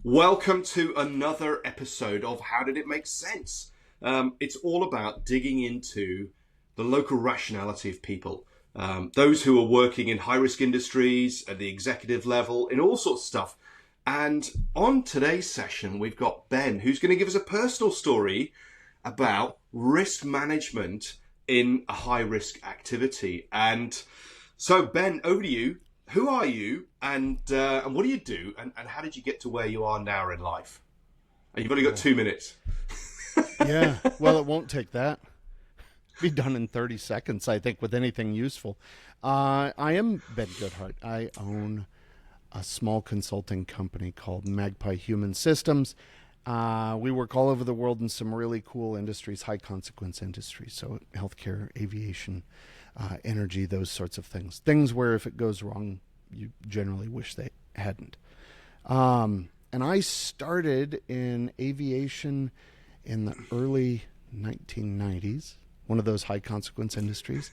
Welcome to another episode of How Did It Make Sense? It's all about digging into the local rationality of people. Those who are working in high-risk industries, at the executive level, in all sorts of stuff. And on today's session, we've got Ben, who's going to give us a personal story about risk management in a high-risk activity. And so, Ben, over to you. Who are you, and what do you do, and how did you get to where you are now in life? And you've only got 2 minutes. Yeah, well, it won't take that. Be done in 30 seconds, I think, with anything useful. I am Ben Goodhart. I own a small consulting company called Magpie Human Systems. We work all over the world in some really cool industries, high-consequence industries, so healthcare, aviation, energy, those sorts of things. Things where if it goes wrong, you generally wish they hadn't. And I started in aviation in the early 1990s, one of those high-consequence industries,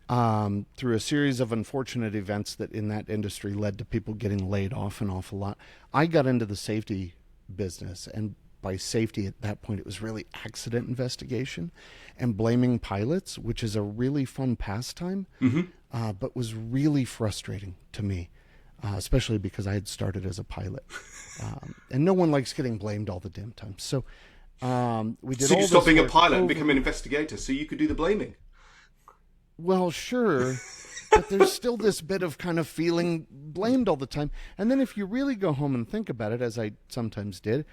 through a series of unfortunate events that in that industry led to people getting laid off an awful lot. I got into the safety business, and by safety at that point, it was really accident investigation and blaming pilots, which is a really fun pastime, but was really frustrating to me, especially because I had started as a pilot. And no one likes getting blamed all the damn time. So we did. So you stopped being a pilot and become an investigator so you could do the blaming? Well, sure. But there's still this bit of kind of feeling blamed all the time. And then if you really go home and think about it, as I sometimes did,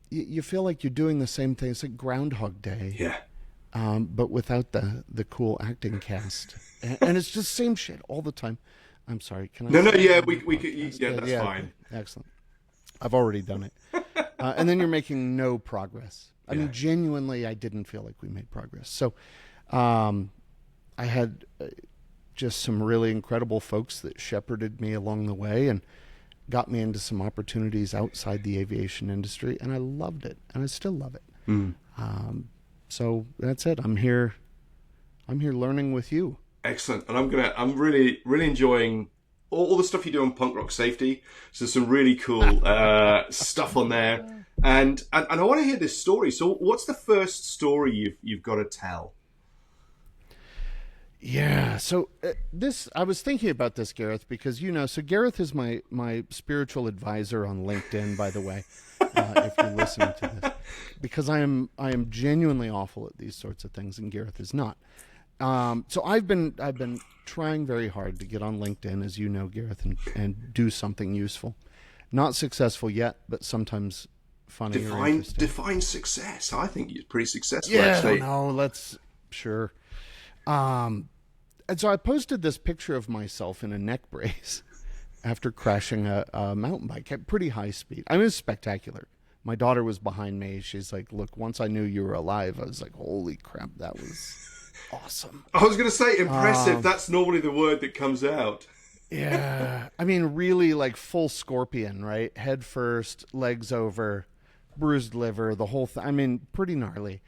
you feel like you're doing the same thing. It's like Groundhog Day. Yeah. But without the cool acting cast. And it's just same shit all the time. I'm sorry. Can I? No, yeah, we could, yeah, that's fine. Okay. Excellent. I've already done it. And then you're making no progress. I mean, genuinely, I didn't feel like we made progress. So I had just some really incredible folks that shepherded me along the way and got me into some opportunities outside the aviation industry, and I loved it, and I still love it. So that's it. I'm here learning with you. Excellent. And I'm really enjoying all the stuff you do on punk rock safety. So there's some really cool stuff on there. And I want to hear this story. So what's the first story you've got to tell? Yeah, so I was thinking about this, Gareth, because, so Gareth is my spiritual advisor on LinkedIn, by the way, if you're listening to this, because I am genuinely awful at these sorts of things, and Gareth is not. So I've been trying very hard to get on LinkedIn, as you know, Gareth, and do something useful. Not successful yet, but sometimes funny or interesting. Define success. I think you're pretty successful, yeah, actually. No, sure. And so I posted this picture of myself in a neck brace after crashing a mountain bike at pretty high speed. I mean, it was spectacular. My daughter was behind me. She's like, look, once I knew you were alive, I was like, holy crap, that was awesome. I was going to say impressive. That's normally the word that comes out. Yeah. I mean, really like full scorpion, right? Head first, legs over, bruised liver, the whole thing. I mean, pretty gnarly.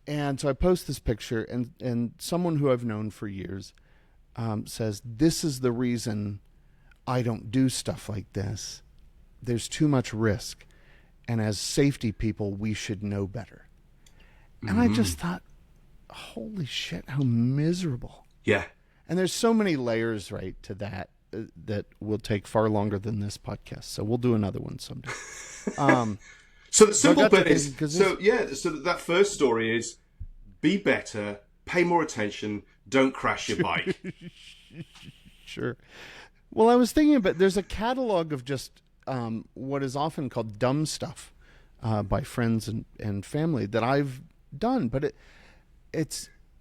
And so I post this picture, and someone who I've known for years says, this is the reason I don't do stuff like this. There's too much risk. And as safety people, we should know better. And I just thought, holy shit, how miserable. Yeah. And there's so many layers, right, to that that will take far longer than this podcast. So we'll do another one someday. So the simple bit is, so that first story is, be better, pay more attention, don't crash your bike. Sure. Well, I was thinking about, there's a catalog of just what is often called dumb stuff by friends and family that I've done, but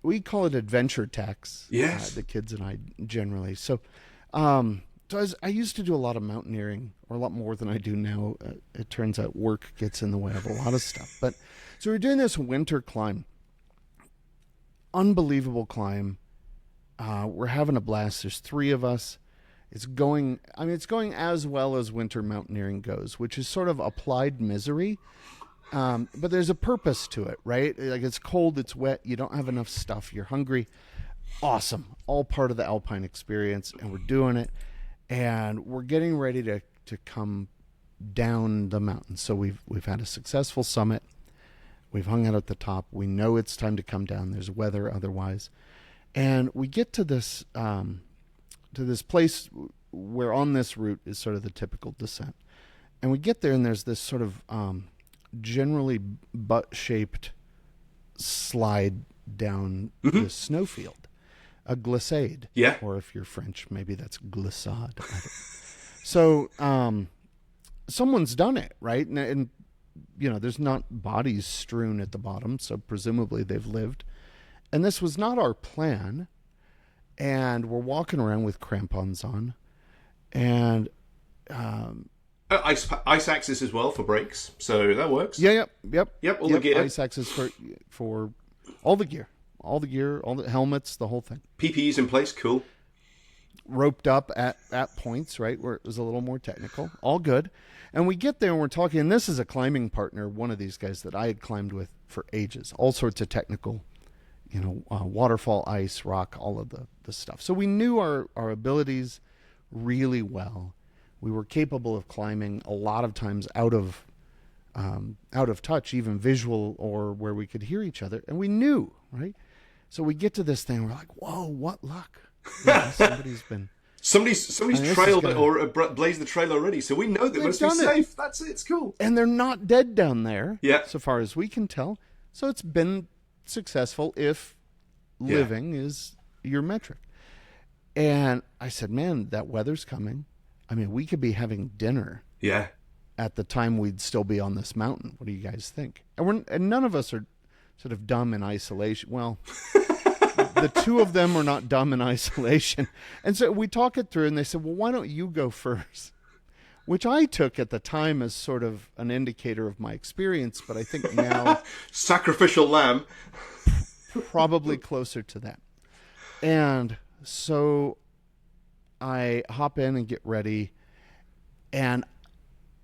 we call it adventure tax. Yes. The kids and I generally. So I used to do a lot of mountaineering, or a lot more than I do now. It turns out work gets in the way of a lot of stuff. But so we're doing this winter climb. Unbelievable climb. We're having a blast. There's 3 of us. It's going as well as winter mountaineering goes, which is sort of applied misery. But there's a purpose to it, right? Like, it's cold, it's wet, you don't have enough stuff, you're hungry. Awesome. All part of the alpine experience, and we're doing it. And we're getting ready to come down the mountain. So we've had a successful summit. We've hung out at the top. We know it's time to come down. There's weather otherwise. And we get to this place where on this route is sort of the typical descent. And we get there and there's this sort of generally butt-shaped slide down the snowfield, a glissade. Yeah. Or if you're French, maybe that's glissade. So someone's done it, right? And there's not bodies strewn at the bottom, so presumably they've lived. And this was not our plan. And we're walking around with crampons on. And ice axes as well for brakes, so that works. Yep. All the gear. Ice axes for all the gear, all the helmets, the whole thing. PPE's in place, cool. Roped up at points, right, where it was a little more technical. All good. And we get there and we're talking, and this is a climbing partner, one of these guys that I had climbed with for ages. All sorts of technical, waterfall, ice, rock, all of the stuff. So we knew our abilities really well. We were capable of climbing a lot of times out of touch, even visual, or where we could hear each other. And we knew, right? So we get to this thing, we're like, whoa, what luck. Somebody's trailed or blazed the trail already, so we know that must be safe. That's it, it's cool. And they're not dead down there, yeah, so far as we can tell. So it's been successful if living is your metric. And I said, man, that weather's coming. I mean, we could be having dinner. Yeah. At the time we'd still be on this mountain. What do you guys think? And none of us are sort of dumb in isolation. Well, the two of them are not dumb in isolation. And so we talk it through and they said, well, why don't you go first? Which I took at the time as sort of an indicator of my experience, but I think now sacrificial lamb. Probably closer to that. And so I hop in and get ready. And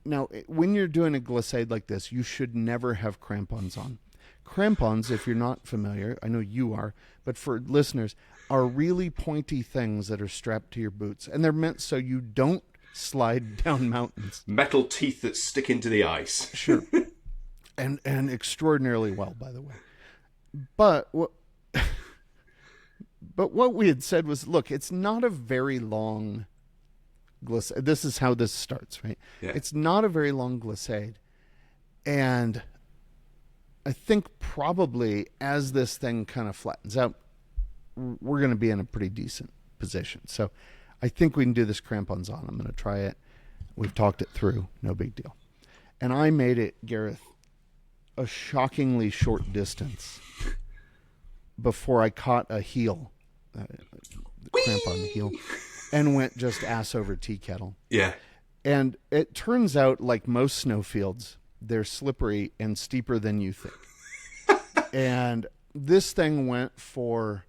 now, when you're doing a glissade like this, you should never have crampons on. Crampons, if you're not familiar, I know you are, but for listeners, are really pointy things that are strapped to your boots. And they're meant so you don't slide down mountains. Metal teeth that stick into the ice. Sure. And extraordinarily well, by the way. But what we had said was, look, it's not a very long glissade. This is how this starts, right? Yeah. It's not a very long glissade. And I think probably as this thing kind of flattens out, we're going to be in a pretty decent position. So I think we can do this crampons on. I'm going to try it. We've talked it through. No big deal. And I made it, Gareth, a shockingly short distance before I caught a heel, crampon heel, and went just ass over tea kettle. Yeah. And it turns out, like most snowfields, they're slippery and steeper than you think. And this thing went for,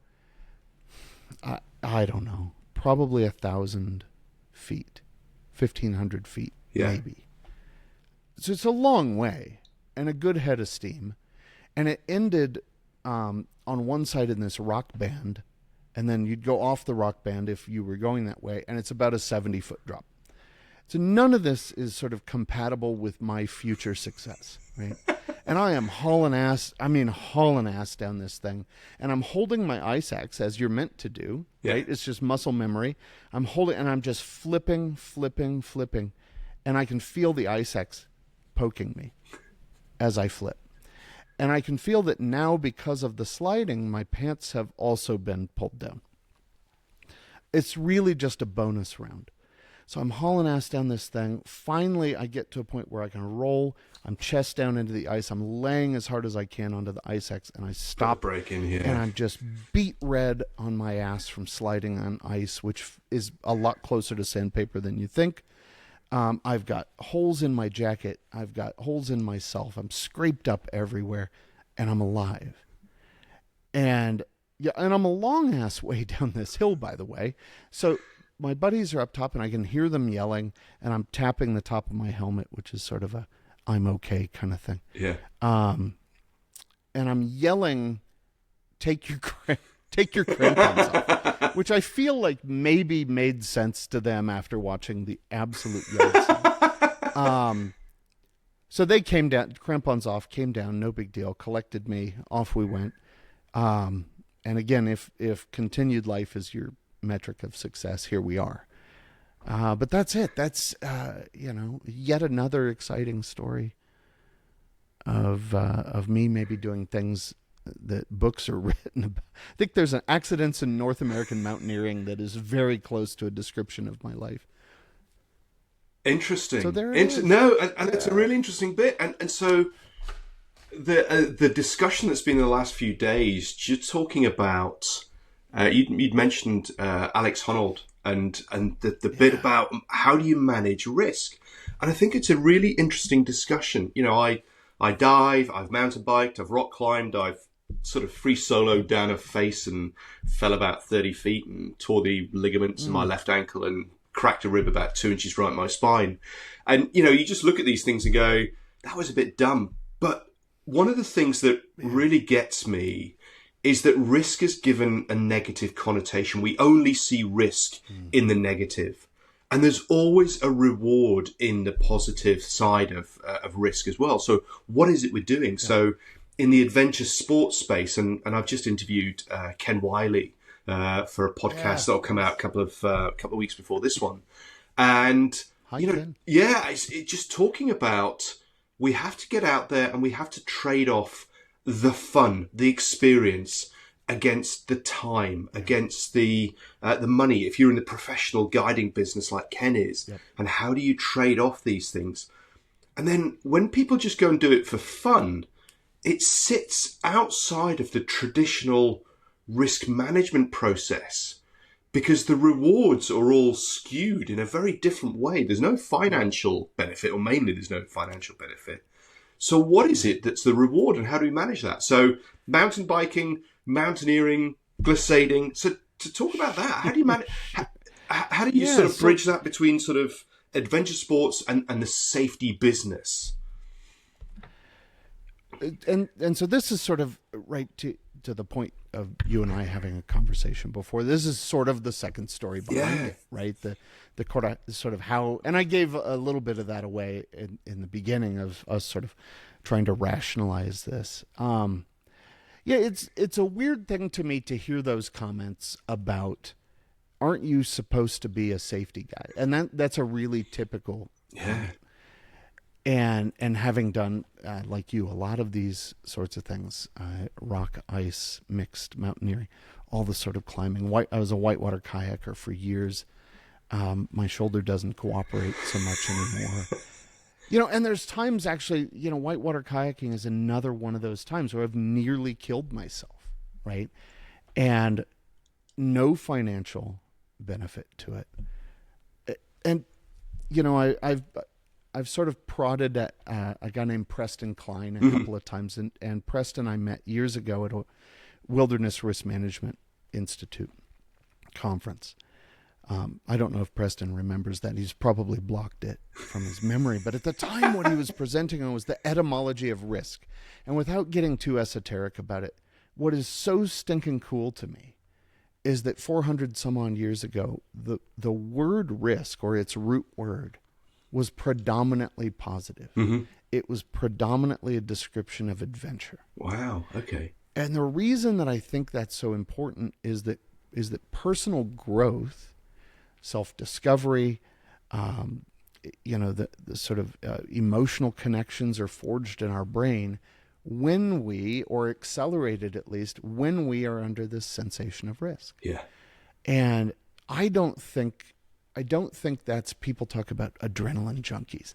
I don't know, probably 1,000 feet, 1,500 feet, maybe. So it's a long way and a good head of steam. And it ended on one side in this rock band, and then you'd go off the rock band if you were going that way, and it's about a 70-foot drop. So none of this is sort of compatible with my future success, right? And I am hauling ass down this thing. And I'm holding my ice axe as you're meant to do, right? It's just muscle memory. I'm holding, and I'm just flipping. And I can feel the ice axe poking me as I flip. And I can feel that now, because of the sliding, my pants have also been pulled down. It's really just a bonus round. So I'm hauling ass down this thing. Finally, I get to a point where I can roll. I'm chest down into the ice. I'm laying as hard as I can onto the ice axe, and I stop. Breaking here. And I'm just beat red on my ass from sliding on ice, which is a lot closer to sandpaper than you think. I've got holes in my jacket. I've got holes in myself. I'm scraped up everywhere, and I'm alive. And I'm a long ass way down this hill, by the way. So my buddies are up top, and I can hear them yelling, and I'm tapping the top of my helmet, which is sort of a I'm okay kind of thing. Yeah. And I'm yelling, take your crampons off, which I feel like maybe made sense to them after watching the absolute yard sale. So they came down, crampons off, came down, no big deal, collected me, off we went. And again, if continued life is your metric of success, here we are. But that's it. That's, yet another exciting story of me maybe doing things that books are written about. I think there's an Accidents in North American Mountaineering that is very close to a description of my life. Interesting. So there it is. No, and it's a really interesting bit. And so the discussion that's been in the last few days, you're talking about, you'd mentioned Alex Honnold and the bit about how do you manage risk. And I think it's a really interesting discussion. I dive, I've mountain biked, I've rock climbed, I've sort of free soloed down a face and fell about 30 feet and tore the ligaments in my left ankle and cracked a rib about 2 inches right in my spine. And, you just look at these things and go, that was a bit dumb. But one of the things that really gets me is that risk is given a negative connotation. We only see risk in the negative. And there's always a reward in the positive side of risk as well. So what is it we're doing? Yeah. So in the adventure sports space, and I've just interviewed Ken Wiley for a podcast that'll come out a couple of weeks before this one. And, Ken. it's just talking about we have to get out there and we have to trade off the fun, the experience, against the time, against the money, if you're in the professional guiding business like Ken is. Yep. And how do you trade off these things? And then when people just go and do it for fun, it sits outside of the traditional risk management process because the rewards are all skewed in a very different way. There's no financial benefit, or mainly there's no financial benefit. So what is it that's the reward, and how do we manage that? So mountain biking, mountaineering, glissading. So to talk about that, how do you manage? How do you sort of bridge that between sort of adventure sports and the safety business? And so this is sort of right to the point of you and I having a conversation before. This is sort of the second story behind it, right? The sort of how, and I gave a little bit of that away in the beginning of us sort of trying to rationalize this. It's a weird thing to me to hear those comments about, aren't you supposed to be a safety guy? And that's a really typical And having done, like you, a lot of these sorts of things, rock, ice, mixed mountaineering, all the sort of climbing. I was a whitewater kayaker for years. My shoulder doesn't cooperate so much anymore. And there's times actually, whitewater kayaking is another one of those times where I've nearly killed myself, right? And no financial benefit to it. And, I've sort of prodded at a guy named Preston Klein a couple of times, and Preston I met years ago at a Wilderness Risk Management Institute conference. I don't know if Preston remembers that. He's probably blocked it from his memory. But at the time, what he was presenting on was the etymology of risk. And without getting too esoteric about it, what is so stinking cool to me is that 400 some odd years ago, the word risk, or its root word, was predominantly positive. Mm-hmm. It was predominantly a description of adventure. Wow. Okay. And the reason that I think that's so important is that personal growth, self-discovery, the sort of emotional connections are forged in our brain when we, or accelerated at least, when we are under this sensation of risk. Yeah. And I don't think that's, people talk about adrenaline junkies.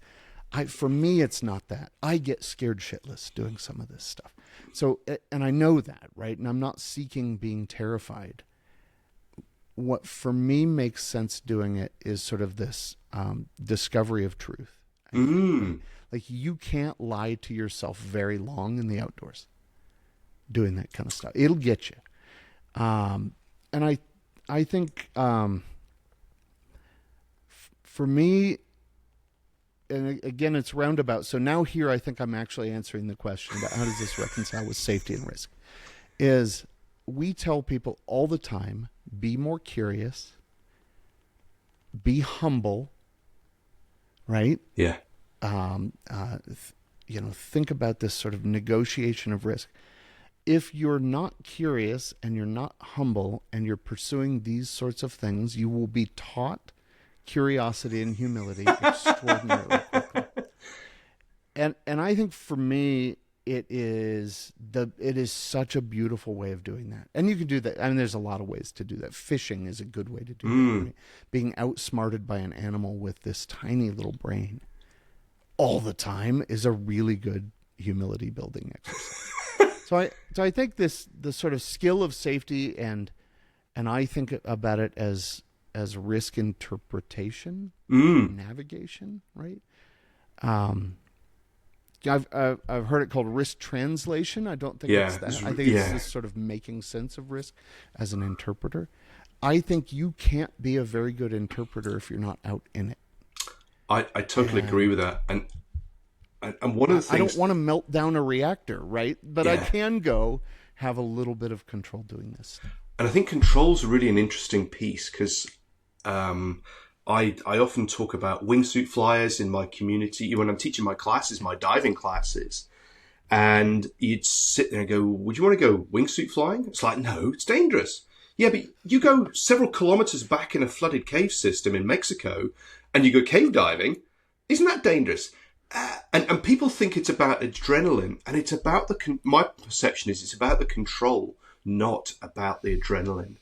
For me, it's not that. I get scared shitless doing some of this stuff. So, and I know that, right? And I'm not seeking being terrified. What for me makes sense doing it is sort of this discovery of truth. Like you can't lie to yourself very long in the outdoors doing that kind of stuff. It'll get you. And I think, for me, and again, it's roundabout. So now here, I think I'm actually answering the question about how does this reconcile with safety and risk, is we tell people all the time, be more curious, be humble, right? Yeah. think about this sort of negotiation of risk. If you're not curious and you're not humble and you're pursuing these sorts of things, you will be taught curiosity and humility extraordinarily quickly. And I think for me, it is such a beautiful way of doing that. And you can do that. I mean, there's a lot of ways to do that. Fishing is a good way to do that. Right? Being outsmarted by an animal with this tiny little brain all the time is a really good humility building exercise. So I think the sort of skill of safety and I think about it as risk interpretation, navigation, right? I've heard it called risk translation. I don't think it's that. I think it's this sort of making sense of risk as an interpreter. I think you can't be a very good interpreter if you're not out in it. I totally agree with that. And one of the things... I don't want to melt down a reactor, right? But I can go have a little bit of control doing this. And I think control's really an interesting piece because I often talk about wingsuit flyers in my community. When I'm teaching my classes, my diving classes, and you'd sit there and go, would you want to go wingsuit flying? It's like, no, it's dangerous. Yeah, but you go several kilometers back in a flooded cave system in Mexico and you go cave diving. Isn't that dangerous? And people think it's about adrenaline, and it's about my perception is it's about the control, not about the adrenaline.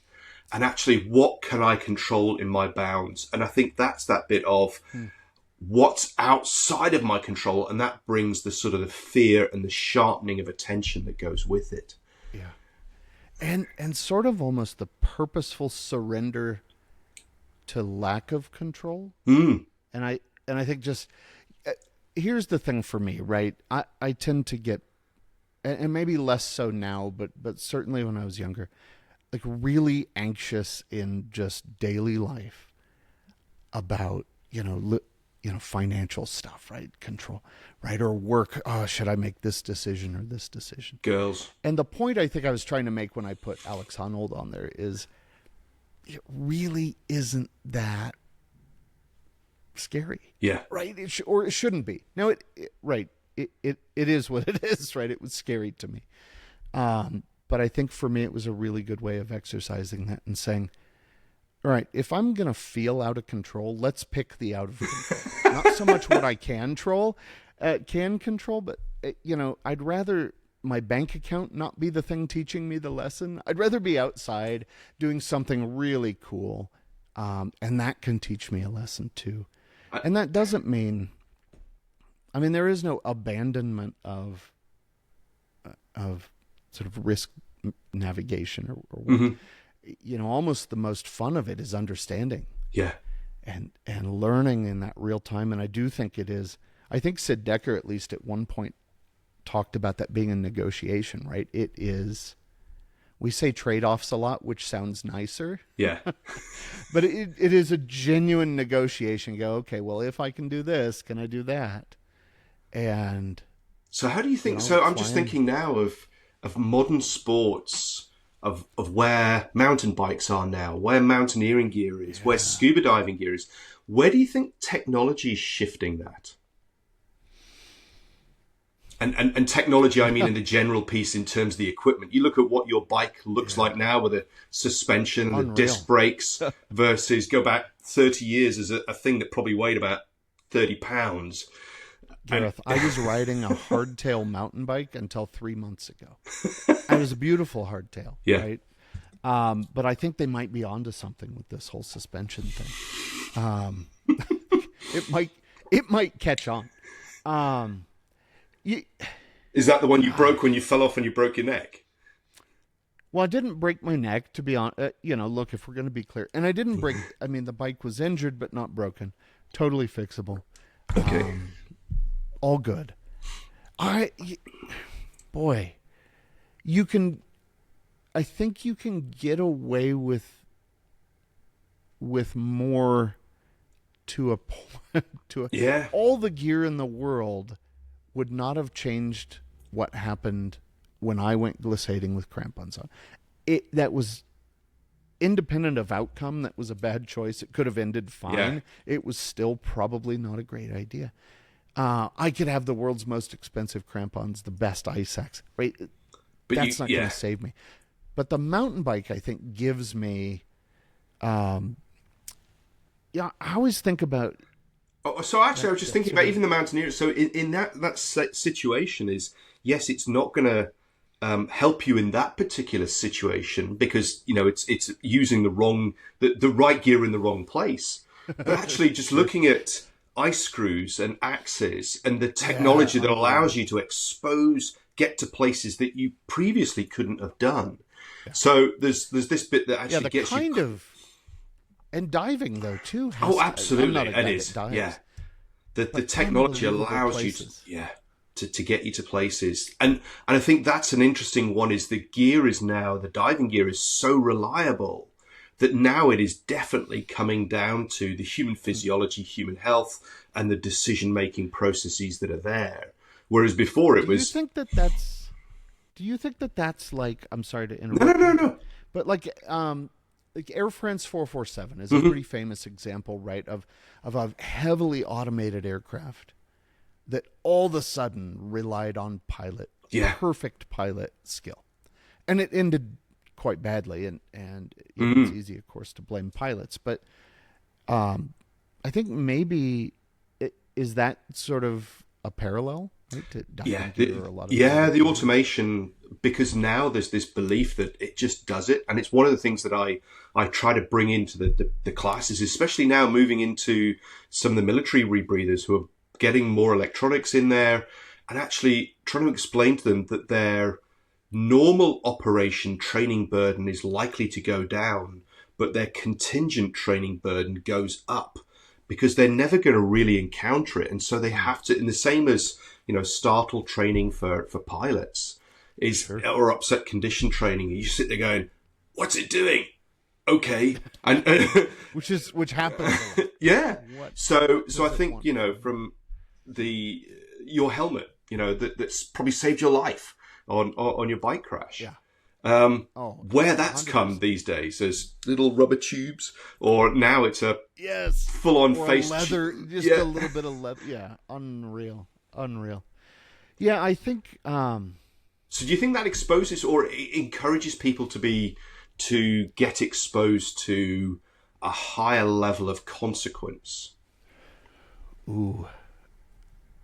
And actually, what can I control in my bounds? And I think that's that bit of what's outside of my control, and that brings the sort of the fear and the sharpening of attention that goes with it. Yeah, and sort of almost the purposeful surrender to lack of control. And I think just here's the thing for me, right? I tend to get, and maybe less so now, but certainly when I was younger, like really anxious in just daily life about, financial stuff, right? Control, right? Or work. Oh, should I make this decision or this decision? Girls. And the point I think I was trying to make when I put Alex Honnold on there is it really isn't that scary. Yeah. Right? Or it shouldn't be. Now, it is what it is, right? It was scary to me. But I think for me, it was a really good way of exercising that and saying, all right, if I'm going to feel out of control, let's pick the out of control. Not so much what I can control, but, I'd rather my bank account not be the thing teaching me the lesson. I'd rather be outside doing something really cool. And that can teach me a lesson too. And that doesn't mean, there is no abandonment of sort of risk navigation or almost the most fun of it is understanding. Yeah. And learning in that real time. And I do think it is, I think Sid Decker, at least at one point, talked about that being a negotiation, right? It is, we say trade-offs a lot, which sounds nicer. Yeah. But it is a genuine negotiation. Go, okay, well, if I can do this, can I do that? And so how do you think, I'm just thinking now of modern sports, of where mountain bikes are now, where mountaineering gear is, where scuba diving gear is. Where do you think technology is shifting that? And technology, I mean, in the general piece in terms of the equipment. You look at what your bike looks like now with a suspension and the disc brakes versus go back 30 years as a thing that probably weighed about 30 pounds. Gareth, I was riding a hardtail mountain bike until 3 months ago. It was a beautiful hardtail, right? But I think they might be onto something with this whole suspension thing. It might catch on. Is that the one you broke when you fell off and you broke your neck? Well, I didn't break my neck, to be honest. Look, if we're going to be clear. And I didn't break, the bike was injured, but not broken. Totally fixable. Okay. All good. I think you can get away with more to a point. All the gear in the world would not have changed what happened when I went glissading with crampons on. That was independent of outcome. That was a bad choice. It could have ended fine. It was still probably not a great idea. I could have the world's most expensive crampons, the best ice axe, right? But that's not going to save me. But the mountain bike, I think, gives me. I always think about. Oh, so actually, I was just thinking about even the mountaineer. So in that situation is, yes, it's not going to help you in that particular situation because it's using the right gear in the wrong place. But actually, just looking at ice screws and axes and the technology that allows you to get to places that you previously couldn't have done. Yeah. So there's this bit that actually gets you. And diving, though, too. Absolutely. It is. Yeah. The technology allows you to get you to places. And I think that's an interesting one is the diving gear is so reliable that now it is definitely coming down to the human physiology, human health, and the decision-making processes that are there. Whereas before it was... Do you think that that's like... I'm sorry to interrupt. No. But like Air France 447 is a pretty famous example, right, of a heavily automated aircraft that all of a sudden relied on perfect pilot skill. And it ended quite badly, and it's easy, of course, to blame pilots. But I think maybe is that sort of a parallel, right, to diving gear or a lot of the automation, because now there's this belief that it just does it, and it's one of the things that I try to bring into the classes, especially now moving into some of the military rebreathers who are getting more electronics in there, and actually trying to explain to them that their normal operation training burden is likely to go down, but their contingent training burden goes up because they're never going to really encounter it. And so they have to, in the same as, startle training for pilots or upset condition training, you sit there going, what's it doing? Okay. And which happens a lot. Yeah. So I think, from your helmet, that's probably saved your life on your bike crash. Yeah. Where that's 100%. Come these days as little rubber tubes, or now it's a full-on face leather, a little bit of leather. Yeah, unreal. Yeah, I think. So, do you think that exposes or encourages people to get exposed to a higher level of consequence? Ooh,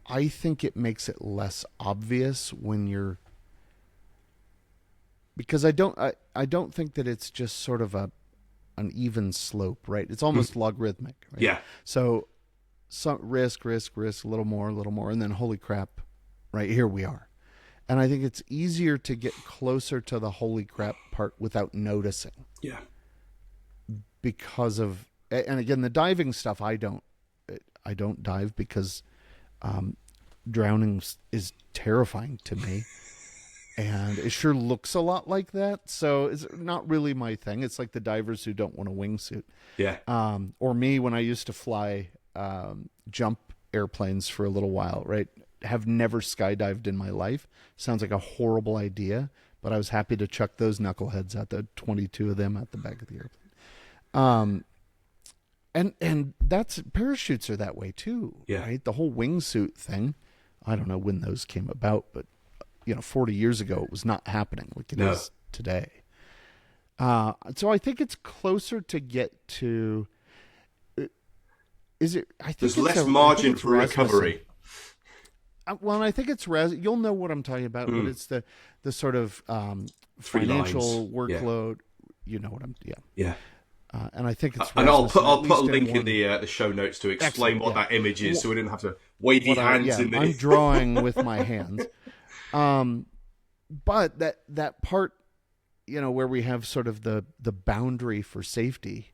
I think it makes it less obvious when you're. Because I don't think that it's just sort of an even slope, right? It's almost logarithmic, right? Yeah. So some risk, a little more, and then holy crap, right, here we are. And I think it's easier to get closer to the holy crap part without noticing. Yeah. Because of, and again, the diving stuff, I don't dive because drowning is terrifying to me. And it sure looks a lot like that. So it's not really my thing. It's like the divers who don't want a wingsuit. Yeah. Or me when I used to fly jump airplanes for a little while, right? Have never skydived in my life. Sounds like a horrible idea, but I was happy to chuck those knuckleheads out, the 22 of them at the back of the airplane. And that's, parachutes are that way too, right? The whole wingsuit thing. I don't know when those came about, but 40 years ago, it was not happening like it is today. So I think it's closer to get to. Is it? I think there's less margin for recovery. Well, and I think it's you'll know what I'm talking about, but it's the sort of financial workload. You know what I'm. Yeah. And I think it's. And I'll put a link in the show notes to explain what that image is, so we didn't have to wave your hands in there. I'm drawing with my hands. But that part, where we have sort of the boundary for safety,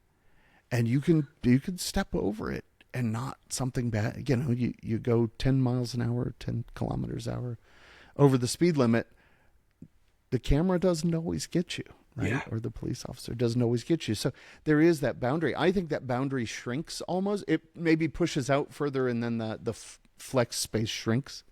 and you can step over it and not something bad. You go 10 miles an hour, 10 kilometers an hour over the speed limit. The camera doesn't always get you, right? Yeah. Or the police officer doesn't always get you. So there is that boundary. I think that boundary shrinks almost. It maybe pushes out further, and then the flex space shrinks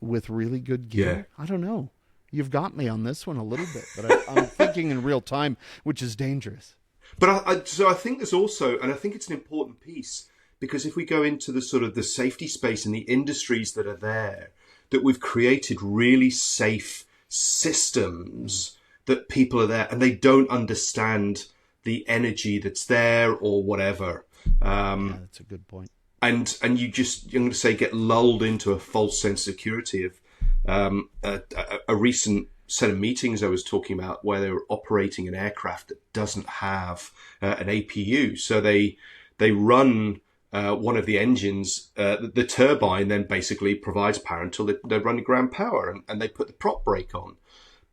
with really good gear. I don't know. You've got me on this one a little bit, but I'm thinking in real time, which is dangerous. But so I think there's also, and I think it's an important piece, because if we go into the sort of the safety space and the industries that are there, that we've created really safe systems that people are there and they don't understand the energy that's there or whatever. Yeah, that's a good point. And you're going to say, get lulled into a false sense of security of a recent set of meetings I was talking about where they were operating an aircraft that doesn't have an APU. So they run one of the engines, the turbine then basically provides power until they're running ground power, and they put the prop brake on.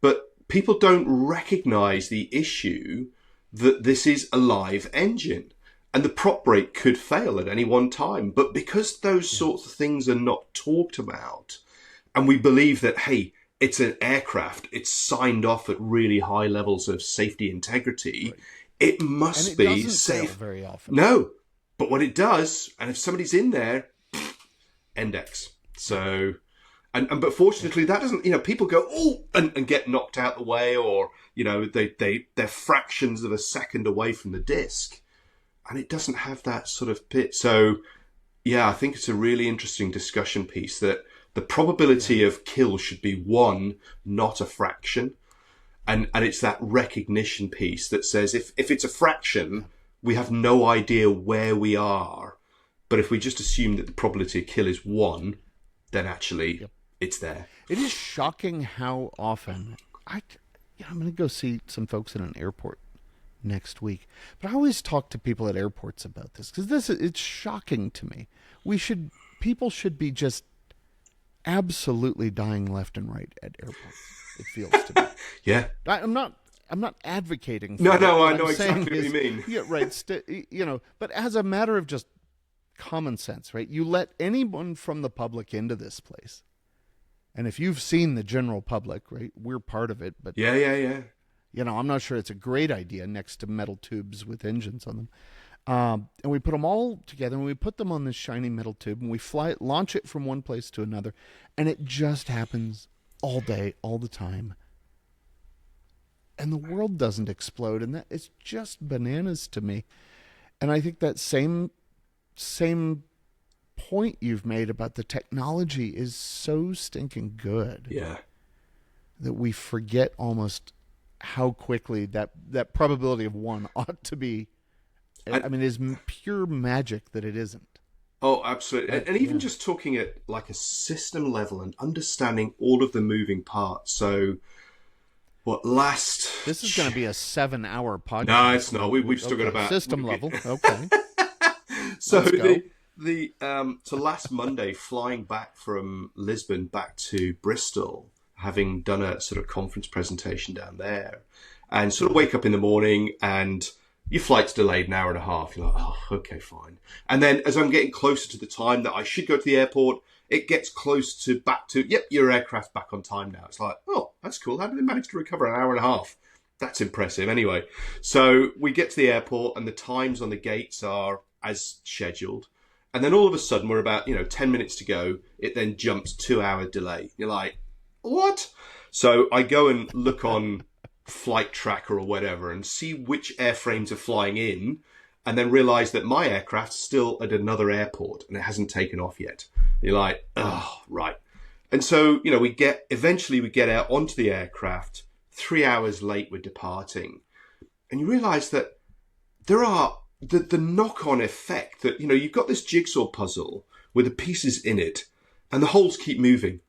But people don't recognize the issue that this is a live engine. And the prop brake could fail at any one time. But because those sorts of things are not talked about, and we believe that, hey, it's an aircraft, it's signed off at really high levels of safety integrity, it must be safe. Fail very often. No, but when it does, and if somebody's in there, index. So, but fortunately that doesn't, people go, oh, and get knocked out the way, or, they're fractions of a second away from the disc. And it doesn't have that sort of pit. So, yeah, I think it's a really interesting discussion piece that the probability of kill should be 1, not a fraction. And it's that recognition piece that says if it's a fraction, we have no idea where we are. But if we just assume that the probability of kill is 1, then actually it's there. It is shocking how often I'm going to go see some folks in an airport next week, but I always talk to people at airports about this because it's shocking to me. People should be just absolutely dying left and right at airports. It feels to me. Yeah, I'm not advocating for no, it. I know exactly what you mean. Yeah, right. But as a matter of just common sense, right? You let anyone from the public into this place, and if you've seen the general public, right, we're part of it. But yeah. I'm not sure it's a great idea next to metal tubes with engines on them. And we put them all together, and we put them on this shiny metal tube, and we launch it from one place to another, and it just happens all day, all the time. And the world doesn't explode, and that is just bananas to me. And I think that same point you've made about the technology is so stinking good. Yeah. That we forget almost how quickly that probability of 1 ought to be. Is pure magic that it isn't. Oh, absolutely. And even just talking at like a system level and understanding all of the moving parts. So this is going to be a 7-hour podcast. No, it's not. We've still got about system level. Okay. So so last Monday, flying back from Lisbon back to Bristol, having done a sort of conference presentation down there, and sort of wake up in the morning and your flight's delayed an hour and a half. You're like, oh, okay, fine. And then as I'm getting closer to the time that I should go to the airport, it gets close to your aircraft's back on time now. It's like, oh, that's cool. How did they manage to recover an hour and a half? That's impressive. Anyway, so we get to the airport and the times on the gates are as scheduled. And then all of a sudden we're about, 10 minutes to go. It then jumps 2-hour delay. You're like, what? So I go and look on Flight Tracker or whatever and see which airframes are flying in, and then realize that my aircraft's still at another airport and it hasn't taken off yet. And you're like, oh, right. And so, we get out onto the aircraft. 3 hours late, we're departing. And you realize that there are the knock-on effect that, you've got this jigsaw puzzle with the pieces in it and the holes keep moving.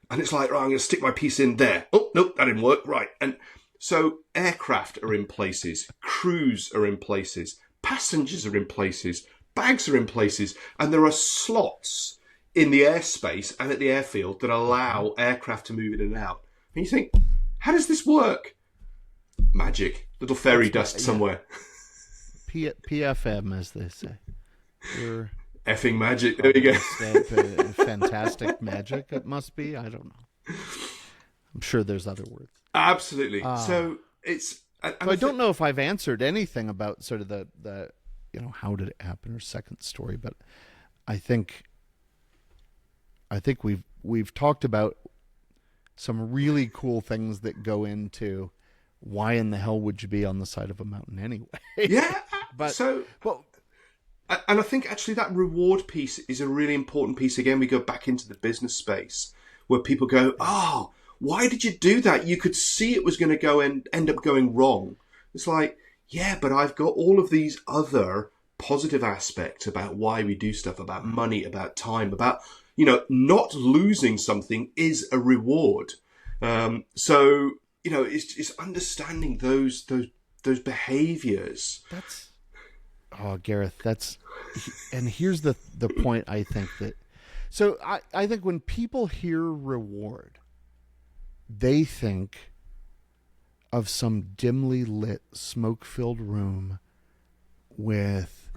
And it's like, right, I'm going to stick my piece in there. Oh, nope, that didn't work. Right. And so aircraft are in places, crews are in places, passengers are in places, bags are in places, and there are slots in the airspace and at the airfield that allow aircraft to move in and out. And you think, how does this work? Magic. Little fairy dust somewhere. PFM, as they say. You're effing magic. There you go. Fantastic magic, it must be. I don't know. I'm sure there's other words. Absolutely. So it's... I don't know if I've answered anything about sort of the how did it happen or second story, but I think we've talked about some really cool things that go into why in the hell would you be on the side of a mountain anyway? Yeah. but And I think actually that reward piece is a really important piece. Again, we go back into the business space where people go, oh, why did you do that? You could see it was going to go and end up going wrong. It's like, yeah, but I've got all of these other positive aspects about why we do stuff, about money, about time, about, not losing something is a reward. So, it's understanding those behaviors. Gareth, and here's the point I think that, so I think when people hear reward, they think of some dimly lit, smoke-filled room with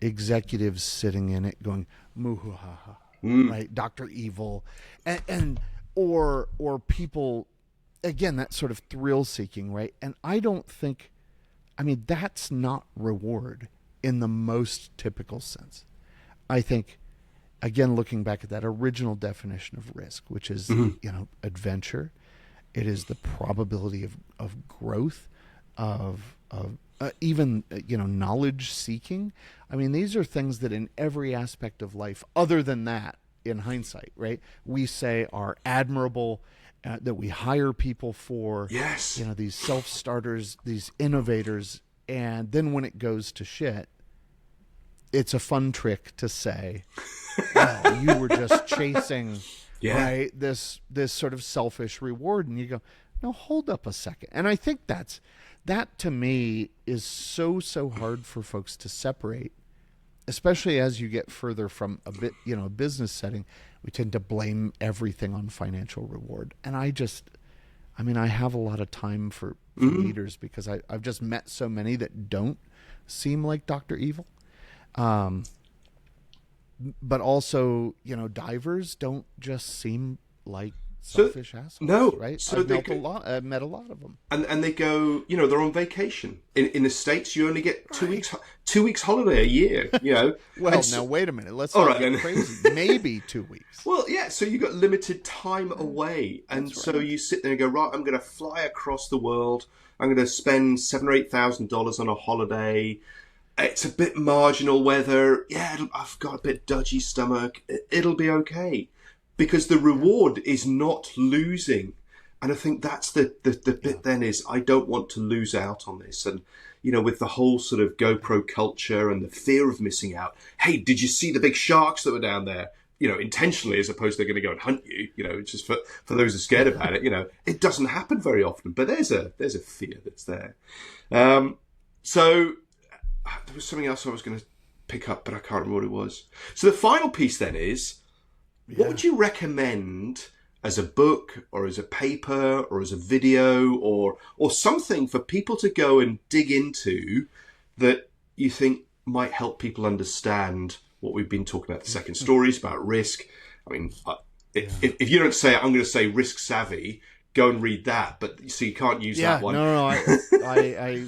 executives sitting in it going, moo-hoo-ha-ha, right? Dr. Evil, or people, again, that sort of thrill-seeking, right? And I don't think, that's not reward in the most typical sense. I think, again, looking back at that original definition of risk, which is, adventure, it is the probability of growth, of even, knowledge seeking. These are things that in every aspect of life, other than that, in hindsight, right, we say are admirable, that we hire people for. Yes. These self-starters, these innovators. And then when it goes to shit, it's a fun trick to say, well, you were just chasing right, this sort of selfish reward. And you go, no, hold up a second. And I think that to me is so hard for folks to separate, especially as you get further from a business setting. We tend to blame everything on financial reward. And I have a lot of time for leaders because I've just met so many that don't seem like Dr. Evil. But also, divers don't just seem like selfish assholes. No, right? So I've met a lot of them, and they go, they're on vacation. In the States, you only get 2 weeks holiday a year. Well, now wait a minute. Let's not get crazy. Maybe 2 weeks. Well, yeah. So you got limited time away, and so you sit there and go, right, I'm going to fly across the world. I'm going to spend $7,000 or $8,000 on a holiday. It's a bit marginal weather. Yeah, I've got a bit dodgy stomach. It'll be okay. Because the reward is not losing. And I think that's the bit then is I don't want to lose out on this. And, with the whole sort of GoPro culture and the fear of missing out. Hey, did you see the big sharks that were down there? Intentionally, as opposed to they're going to go and hunt you, just for those who are scared about it. It doesn't happen very often, but there's a fear that's there. So there was something else I was going to pick up, but I can't remember what it was. So the final piece then is, what would you recommend as a book or as a paper or as a video or something for people to go and dig into that you think might help people understand what we've been talking about, the second stories about risk? If you don't say it, I'm going to say Risk Savvy. Go and read that, but so you can't use that one. No.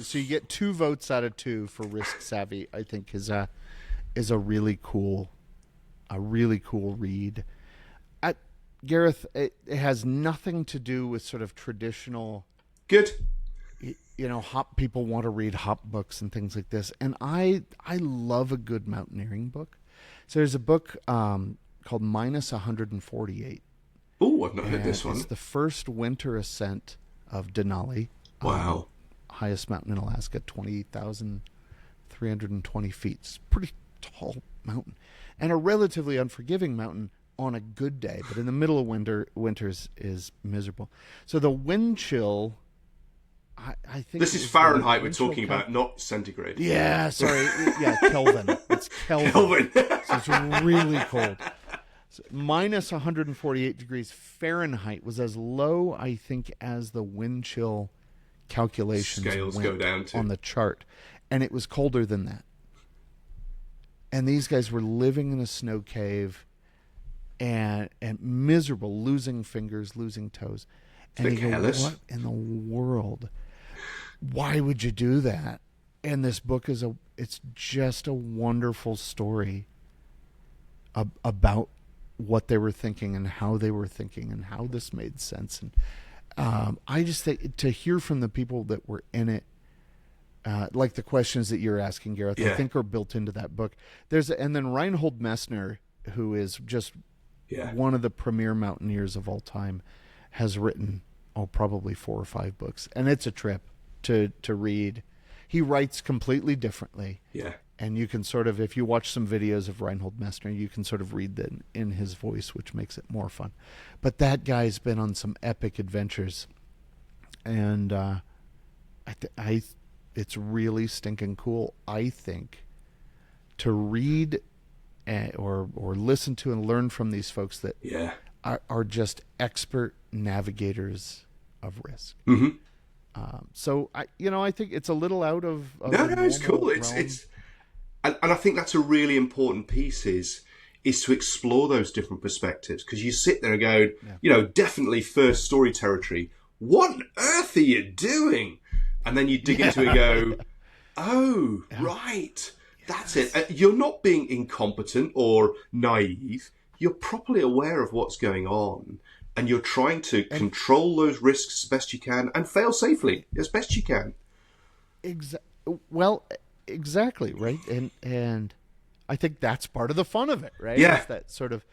So you get 2 votes out of 2 for Risk Savvy. I think is a really cool read. Gareth, it has nothing to do with sort of traditional. Good. Hop people want to read hop books and things like this, and I love a good mountaineering book. So there's a book called -148. Oh, I've not heard this one. It's the first winter ascent of Denali. Wow. Highest mountain in Alaska, 20,320 feet. It's a pretty tall mountain. And a relatively unforgiving mountain on a good day. But in the middle of winters is miserable. So the wind chill, I think... This is Fahrenheit we're talking about, not centigrade. Yeah, sorry. Yeah, Kelvin. It's Kelvin. So it's really cold. So -148 degrees Fahrenheit was as low, I think, as the wind chill calculations scales go down to on the chart, and it was colder than that. And these guys were living in a snow cave, and miserable, losing fingers, losing toes. And you go, what in the world? Why would you do that? And this book it's just a wonderful story about what they were thinking and how they were thinking and how this made sense. And I just think to hear from the people that were in it, like the questions that you're asking, Gareth, Yeah. I think are built into that book. And then Reinhold Messner, who is just one of the premier mountaineers of all time, has written probably 4 or 5 books, and it's a trip to read. He writes completely differently. Yeah. And you can sort of, if you watch some videos of Reinhold Messner, you can sort of read that in his voice, which makes it more fun. But that guy's been on some epic adventures, and it's really stinking cool, I think, to read or listen to and learn from these folks that are just expert navigators of risk. Mm-hmm. So I think it's a little out of no, it's cool. It's and I think that's a really important piece is to explore those different perspectives, because you sit there and go, definitely first story territory. What on earth are you doing? And then you dig into it and go, oh, right, that's it. You're not being incompetent or naive. You're properly aware of what's going on, and you're trying to control those risks as best you can and fail safely as best you can. Exactly, right? And I think that's part of the fun of it, right? Yeah. It's that sort of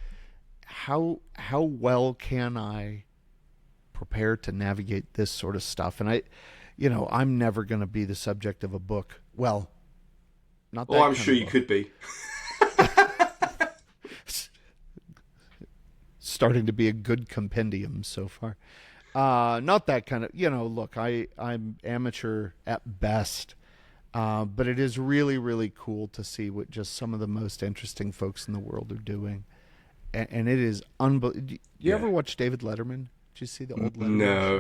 how well can I prepare to navigate this sort of stuff? And I'm never going to be the subject of a book. Well, not that. Oh, I'm sure you could be. Starting to be a good compendium so far. Not that kind of, look, I'm amateur at best. But it is really, really cool to see what just some of the most interesting folks in the world are doing. And it is unbelievable. Do you ever watch David Letterman? Did you see the old Letterman No.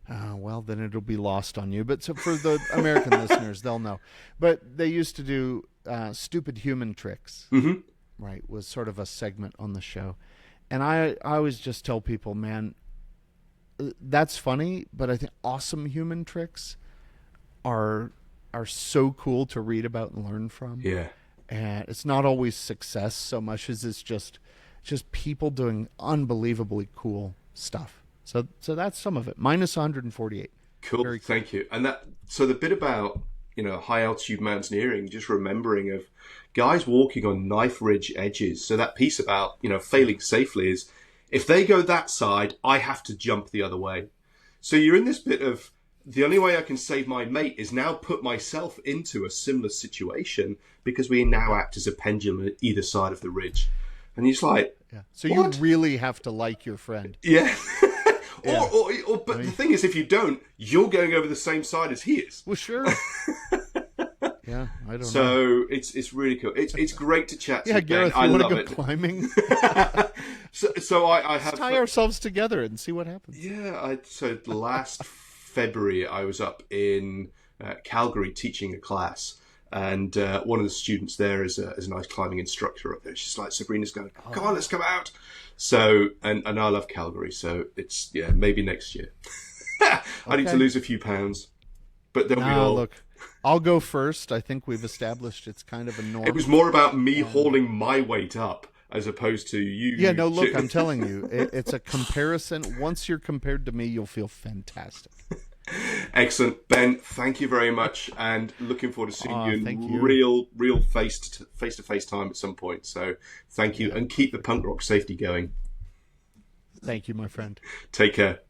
show? Well, then it'll be lost on you. But so for the American listeners, they'll know. But they used to do Stupid Human Tricks, right, was sort of a segment on the show. And I always just tell people, man, that's funny, but I think awesome human tricks are so cool to read about and learn from. Yeah. And it's not always success so much as it's just people doing unbelievably cool stuff. So that's some of it. Minus 148. Cool. Very cool. Thank you. And so the bit about, high altitude mountaineering, just remembering of guys walking on knife ridge edges. So that piece about, failing safely is if they go that side, I have to jump the other way. So you're in this bit of, the only way I can save my mate is now put myself into a similar situation, because we now act as a pendulum at either side of the ridge. And he's like, so what? You really have to like your friend. Yeah. But the thing is, if you don't, you're going over the same side as he is. Well, sure. Yeah, I don't know. So it's really cool. It's great to chat to you, Gareth, Ben. you want love to go it. Climbing? so I have... Let's tie ourselves together and see what happens. Yeah, so last February I was up in Calgary teaching a class, and one of the students there is a nice climbing instructor up there. She's like, Sabrina's going, come on, let's come out. So, and I love Calgary, so it's, maybe next year. I need to lose a few pounds, but then look, I'll go first. I think we've established it's kind of a norm. It was more about me hauling my weight up as opposed to you. Yeah, no, look, I'm telling you, it's a comparison. Once you're compared to me, you'll feel fantastic. Excellent. Ben, thank you very much, and looking forward to seeing you in real face-to-face time at some point. So thank you, and keep the punk rock safety going. Thank you, my friend. Take care.